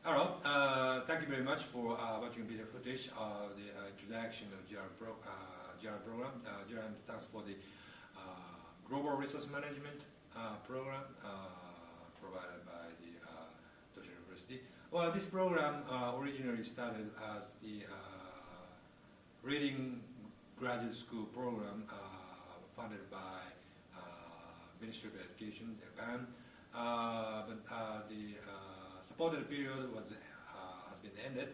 Hello, thank you very much for watching video footage of the introduction of GRM Program. GRM stands for the Global Resource Management Program provided by the Tokyo University. Well, this program originally started as the reading graduate school program funded by Ministry of Education, Japan. But the supported period has been ended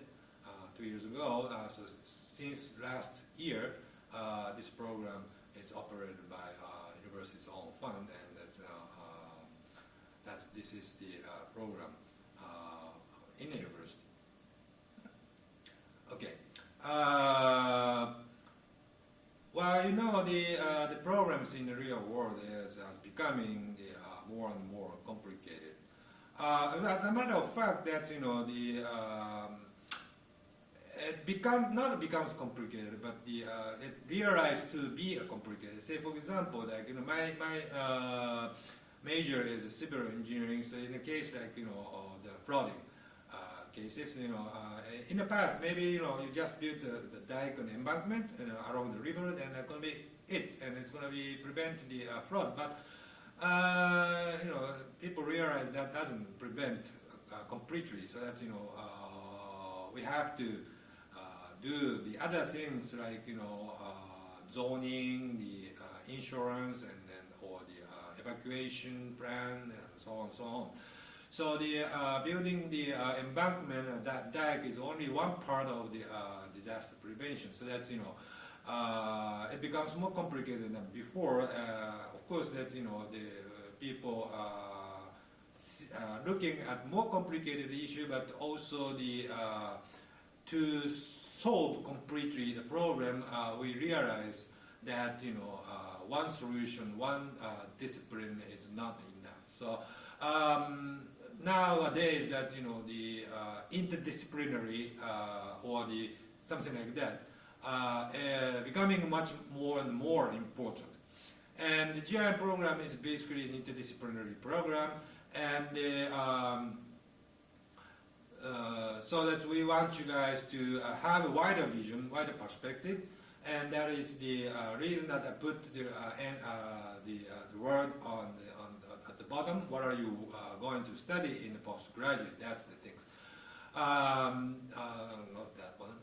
2 years ago. So since last year, this program is operated by university's own fund, and this is the program in the university. Okay. Well, you know, the programs in the real world is becoming more and more complicated. As a matter of fact, that it becomes complicated, but it realized to be complicated. Say, for example, like my major is civil engineering. So in the case like the flooding cases, in the past maybe you just built the dike and embankment along the river, and that's going to be it, and it's going to be prevent the flood. But people realize that doesn't prevent completely. So that we have to do the other things like zoning, the insurance, and then or the evacuation plan, and so on and so on. So the building the embankment, that dike is only one part of the disaster prevention. So that's it becomes more complicated than before. Of course, that the people looking at more complicated issue, but also the to solve completely the problem, we realize that one solution, one discipline is not enough. So nowadays, that the interdisciplinary or the something like that becoming much more and more important. And the GRM program is basically an interdisciplinary program, and so that we want you guys to have a wider vision, wider perspective, and that is the reason that I put the word at the bottom. What are you going to study in the postgraduate? That's the things. Not that one.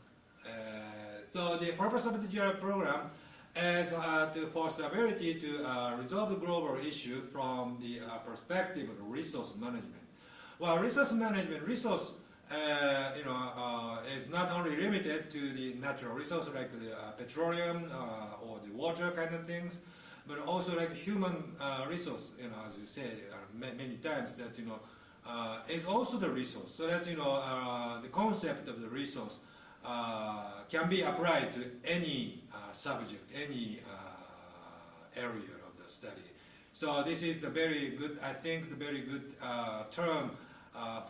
So the purpose of the GRF program is to foster ability to resolve the global issue from the perspective of resource management. Well, resource management, is not only limited to the natural resources like the petroleum or the water kind of things, but also like human resource. As you say many times, that is also the resource. So that the concept of the resource can be applied to any subject, any area of the study. So this is the very good, I think, the very good term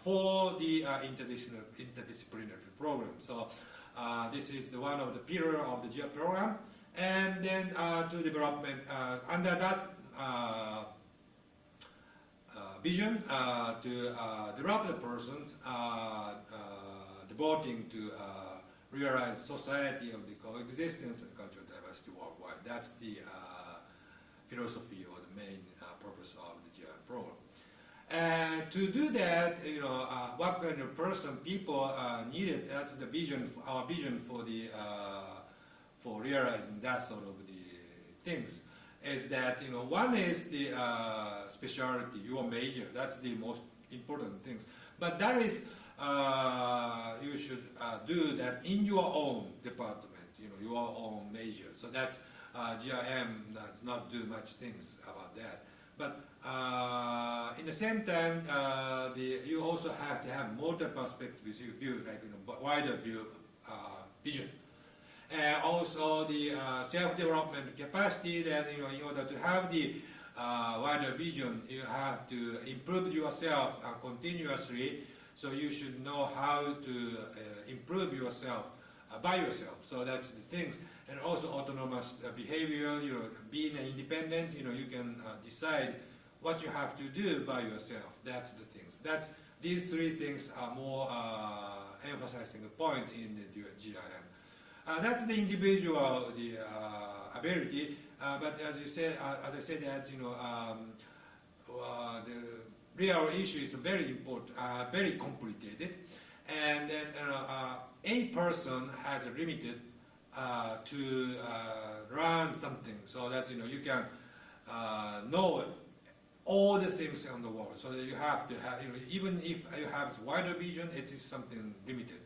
for the interdisciplinary program. So this is the one of the pillar of the Jrf program, and then to development under that vision to develop the persons devoting to realize society of the coexistence and cultural diversity worldwide. That's the philosophy or the main purpose of the GRM program. And to do that, what kind of person people needed. That's the vision, our vision for the for realizing that sort of the things. Is that one is the specialty, your major. That's the most important things. But that is you should do that in your own department, your own major. So that's GRM does not do much things about that. But in the same time, you also have to have multiple perspectives, view, like wider view, vision, and also the self-development capacity. That in order to have the wider vision, you have to improve yourself continuously. So you should know how to improve yourself by yourself. So that's the things. And also autonomous behavior, being independent, you can decide what you have to do by yourself. That's the things. That's These three things are more emphasizing a point in the GRM. That's the individual ability, but as you said, as I said that the real issue is very important, very complicated, and then a person has a limited to learn something, so that you can know all the things on the world. So that you have to have, even if you have wider vision, it is something limited.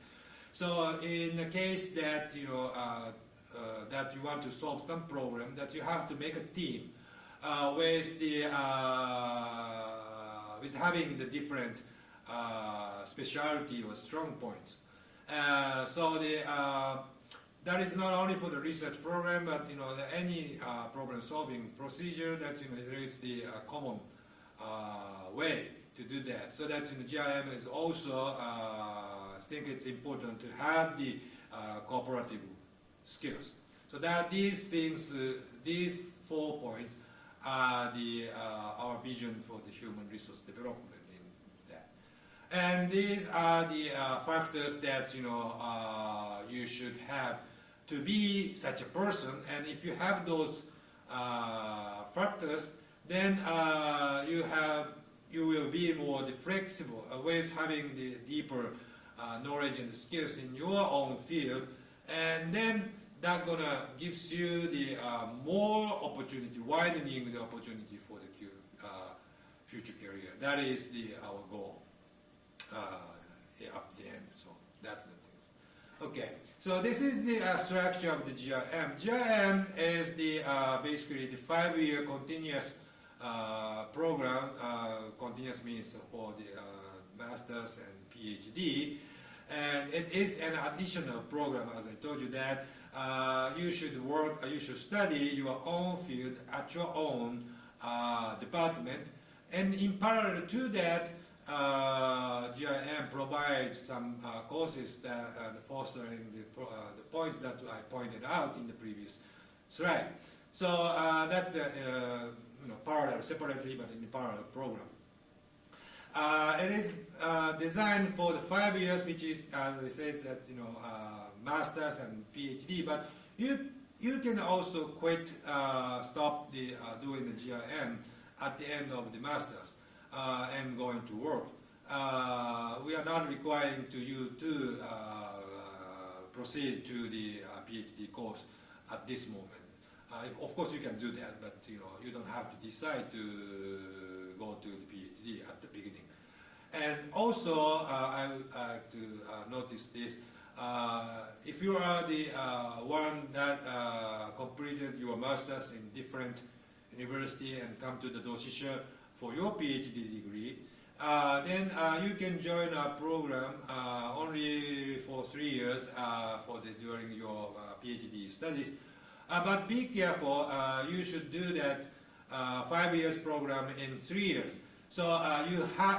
So in the case that that you want to solve some problem, that you have to make a team with the with having the different specialty or strong points. So that is not only for the research program, but any problem-solving procedure that there is the common way to do that. So that GRM is also I think it's important to have the cooperative skills. So that these things, these 4 points, are our vision for the human resource development in that. And these are the factors that you should have to be such a person. And if you have those factors, then you will be more flexible with having the deeper knowledge and skills in your own field, and then that gonna gives you the more opportunity, widening the opportunity for the future career. That is our goal up the end. So that's the things. Okay. So this is the structure of the GRM. GRM is the basically the 5-year continuous program. Continuous means for the masters and PhD, and it is an additional program. As I told you that you should work, you should study your own field at your own department, and in parallel to that, GRM provides some courses that fostering the points that I pointed out in the previous slide. So that's the parallel, separately but in the parallel program. It is designed for the 5 years, which is, as I said, that masters and PhD. But you can also quit, stop doing the GRM at the end of the masters and going to work. We are not requiring you to proceed to the PhD course at this moment. Of course, you can do that, but you don't have to decide to go to the PhD at the beginning. And also, I would like to notice this. If you are the one that completed your masters in different university and come to the Doshisha for your PhD degree, then you can join our program only for 3 years during your PhD studies. But be careful, you should do that 5 years program in 3 years. So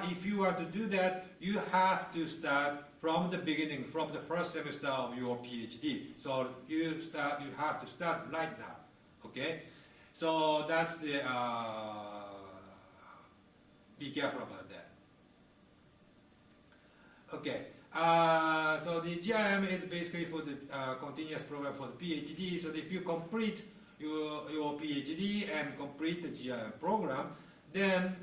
if you want to do that, you have to start from the beginning, from the first semester of your PhD. So you have to start right now, okay? So that's the, be careful about that. Okay, so the GRM is basically for the continuous program for the PhD. So if you complete your PhD and complete the GRM program, then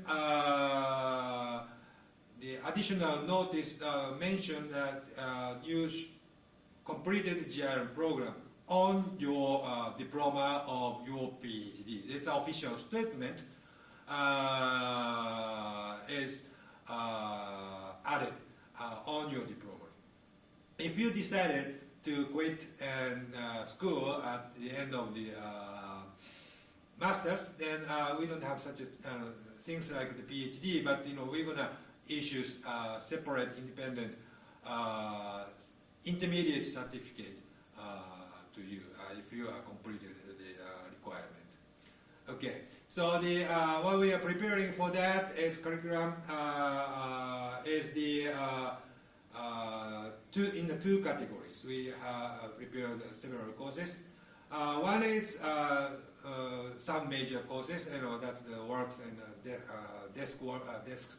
the additional notice mentioned that you completed the GRM program on your diploma of your PhD. It's an official statement is added on your diploma. If you decided to quit school at the end of the masters, then we don't have such things like the PhD, but we're gonna issue separate independent intermediate certificate to you if you are completed the requirement. Okay, so what we are preparing for that is curriculum is in the two categories. We have prepared several courses. One is some major courses, that's the works and desk work, desk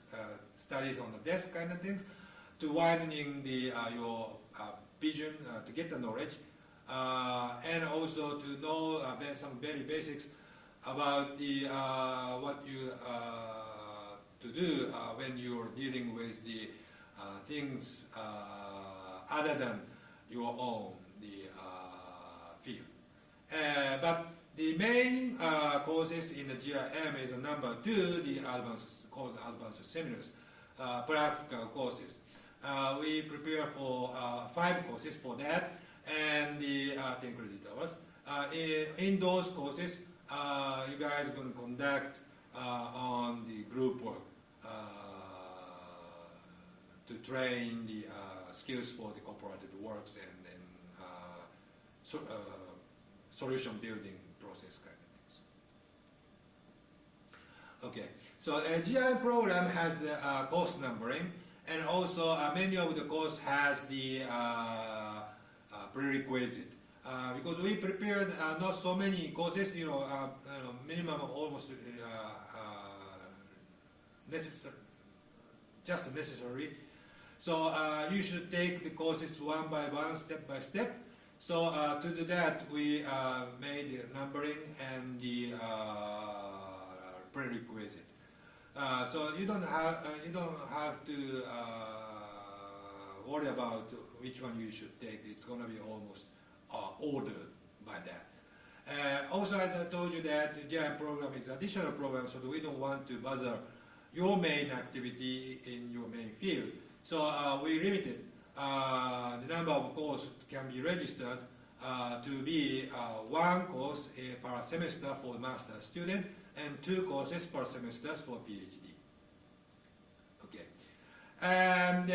studies on the desk kind of things, to widening your vision to get the knowledge, and also to know some very basics about what you to do when you're dealing with the things other than your own field. But the main courses in the GRM is number 2, the called advanced seminars, practical courses. We prepare for 5 courses for that, and the 10 credit hours. In those courses, you guys are going to conduct on the group work to train the skills for the cooperative works and solution building process kind of things. Okay, so a GRM program has the course numbering, and also many of the course has the prerequisite. Because we prepared not so many courses, minimum almost just necessary. So you should take the courses one by one, step by step. So to do that, we made the numbering and the prerequisite. So you don't have to worry about which one you should take. It's going to be almost ordered by that. Also, as I told you that the GRM program is additional program, so we don't want to bother your main activity in your main field. So we limited the number of courses can be registered to be 1 course per semester for master's student and 2 courses per semester for PhD. Okay, and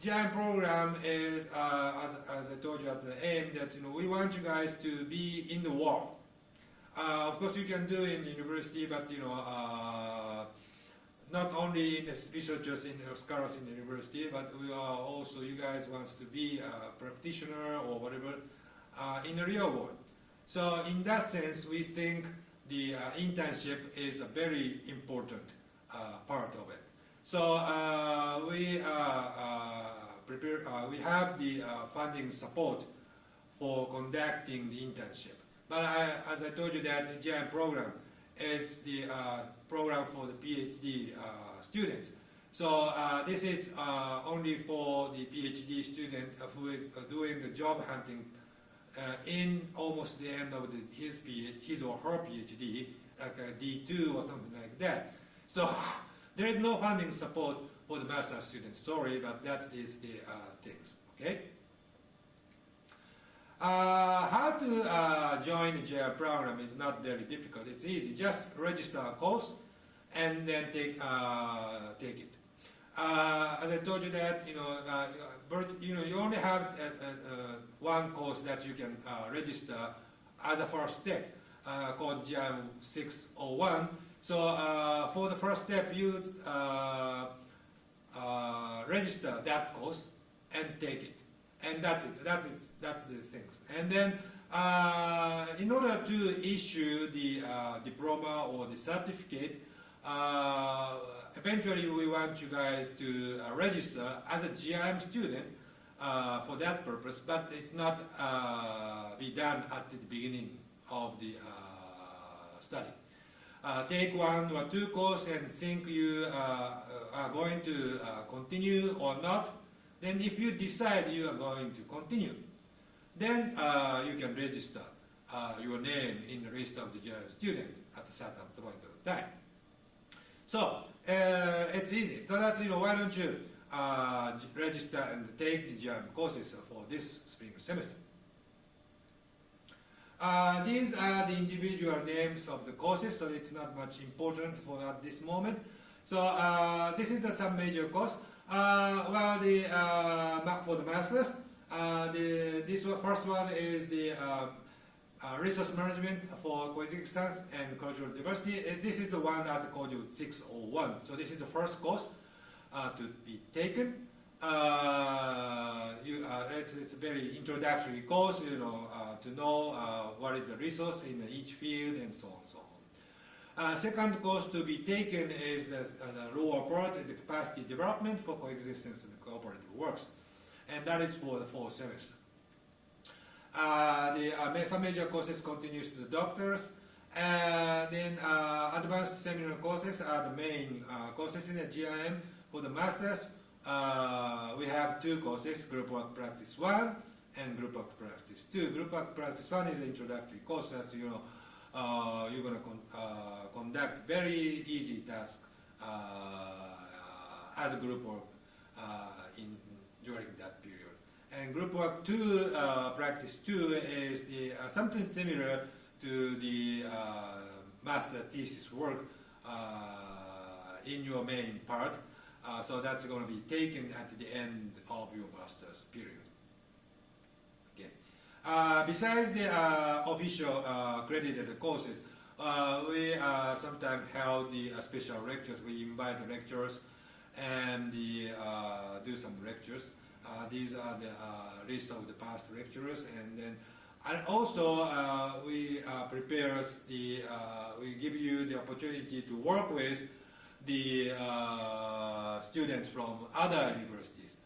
GRM program is, as I told you at the aim, that we want you guys to be in the world. Of course, you can do in university, but not only in researchers in scholars in the university, but we are also, you guys wants to be a practitioner or whatever in the real world. So in that sense, we think the internship is a very important part of it. So we have the funding support for conducting the internship. But as I told you that the GRM program is the program for the PhD students. So this is only for the PhD student who is doing the job hunting in almost the end of his or her PhD, like a D2 or something like that. So there is no funding support for the master's students. Sorry, but that is the things. Okay. How to join the Jrf program is not very difficult. It's easy. Just register a course and then take it. As I told you that you only have 1 course that you can register as a first step called GRM 601. So for the first step, you register that course and take it. And that's it. That's the things. And then, in order to issue the diploma or the certificate, eventually we want you guys to register as a GRM student for that purpose. But it's not be done at the beginning of the study. Take 1 or 2 courses and think you are going to continue or not. Then if you decide you are going to continue, then you can register your name in the list of the GRM student at a certain point of time. So it's easy. So that's, why don't you register and take the GRM courses for this spring semester. These are the individual names of the courses, so it's not much important for at this moment. So this is some major course. Well, for the masters, this first one is the resource management for coexistence and cultural diversity. This is the one that's called 601. So this is the first course to be taken. it's a very introductory course, to know what is the resource in each field and so on and so on. Second course to be taken is the lower part, the capacity development for coexistence and cooperative works, and that is for the fall semester. Some major courses continues to the doctors, and then advanced seminar courses are the main courses in the GRM. For the masters, we have two courses, Group Work Practice 1 and Group Work Practice 2. Group Work Practice 1 is an introductory course, as you know, you're going to conduct very easy tasks as a group work during that period. And Group Work 2, Practice 2 is something similar to the master thesis work in your main part. So that's going to be taken at the end of your master's period. Okay. Besides the official accredited courses, we sometimes held the special lectures. We invite the lecturers and do some lectures. These are the list of the past lecturers, and also we prepare we give you the opportunity to work with the students from other universities.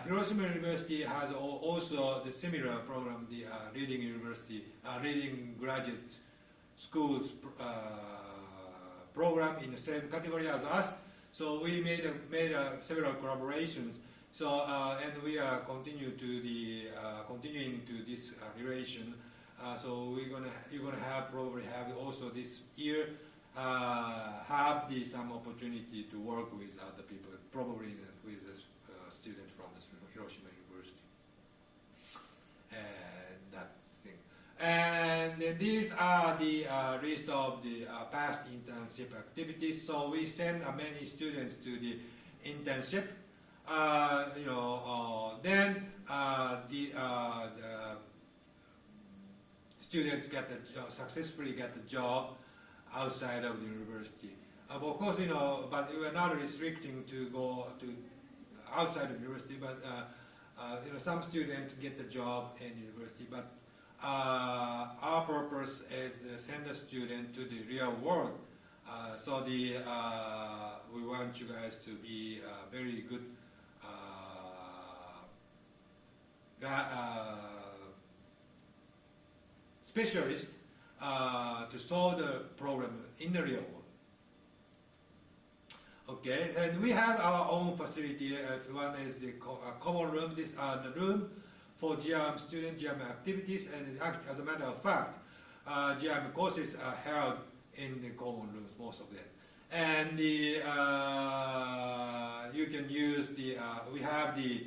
Hiroshima University has also the similar program, the reading graduate schools program in the same category as us. So we made several collaborations. So and we are continuing to this relation. So you're gonna probably have also this year have some opportunity to work with other people, probably with a student from the Hiroshima University, and that thing. And these are the list of the past internship activities. So we send many students to the internship. Then the students successfully get the job outside of the university. Of course, but we are not restricting to go to outside of the university, but some students get the job in university, but our purpose is to send a student to the real world. So we want you guys to be very good specialists to solve the problem in the real world. Okay, and we have our own facility. One is the common room. These are the room for GRM student GRM activities, and as a matter of fact, GRM courses are held in the common rooms, most of them. And you can use we have the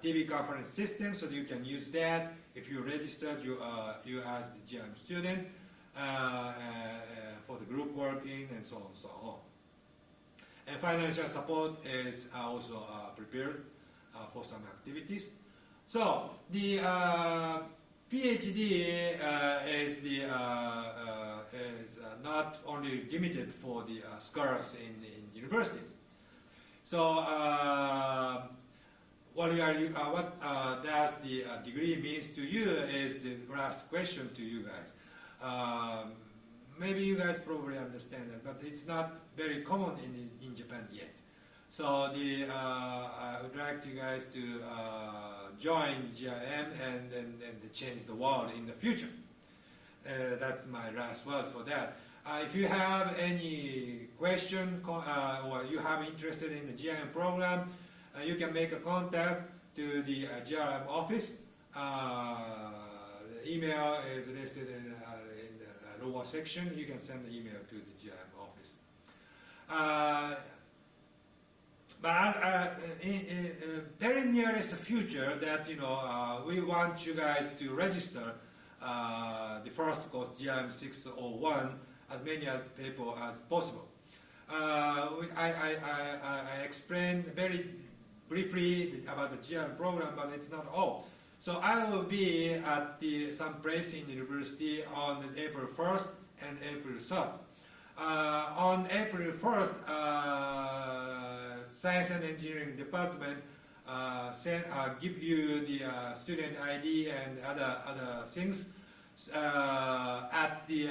TV conference system, so you can use that. If you registered, you as the GRM student for the group working and so on and so on. And financial support is also prepared for some activities. So the PhD is not only limited for the scholars in universities. So what does the degree means to you is the last question to you guys. Maybe you guys probably understand that, but it's not very common in Japan yet. So I would like you guys to join GRM and change the world in the future. That's my last word for that. If you have any question or you have interested in the GRM program, you can make a contact to the GRM office. The email is listed in the lower section. You can send the email to the GRM office. But in very nearest future, that we want you guys to register the first course GRM 601 as many people as possible. I explained very briefly about the GRM program, but it's not all. So I will be at some place in the university on April 1st and April 3rd. On April 1st, Science and Engineering Department give you the student ID and other things at the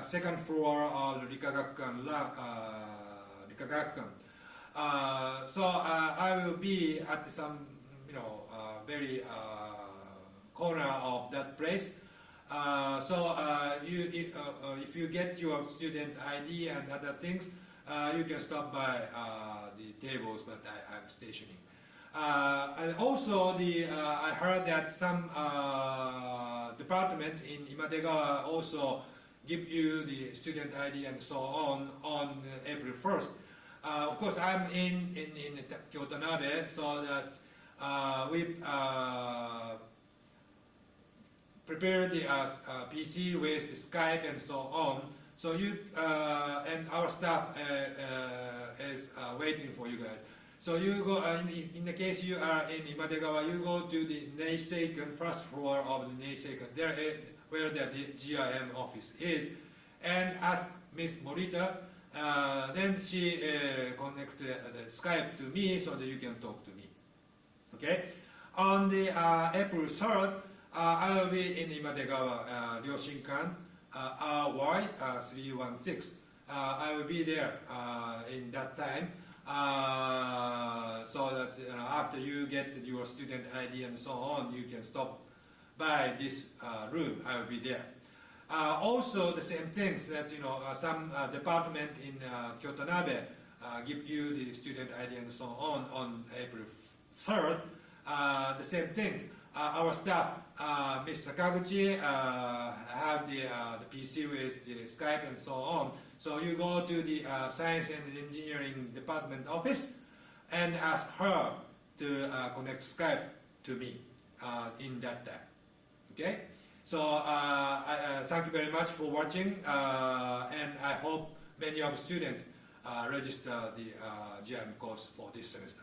second floor of the Rikagakkan. So I will be at some very corner of that place. If you get your student ID and other things, you can stop by the tables that I'm stationing. And also, I heard that some department in Imadegawa also give you the student ID and so on April 1st. Of course, I'm in Kyotanabe, so that we prepare the PC with the Skype and so on. So you and our staff is waiting for you guys. So you go in the case you are in Imadegawa, you go to the Neiseikan, first floor of the Neiseikan, there where the GRM office is, and ask Miss Morita. Then she connect the Skype to me so that you can talk to me. Okay. On the April 3rd, I will be in Imadegawa, Ryoshinkan, RY 316. I will be there in that time. So that after you get your student ID and so on, you can stop by this room. I will be there. Also, the same things that some department in Kyotanabe give you the student ID and so on April 3rd. The same thing. Our staff, Ms. Sakaguchi, have the PC with the Skype and so on. So you go to the Science and Engineering Department office and ask her to connect Skype to me in that time. Okay? So thank you very much for watching, and I hope many of the students register the GRM course for this semester.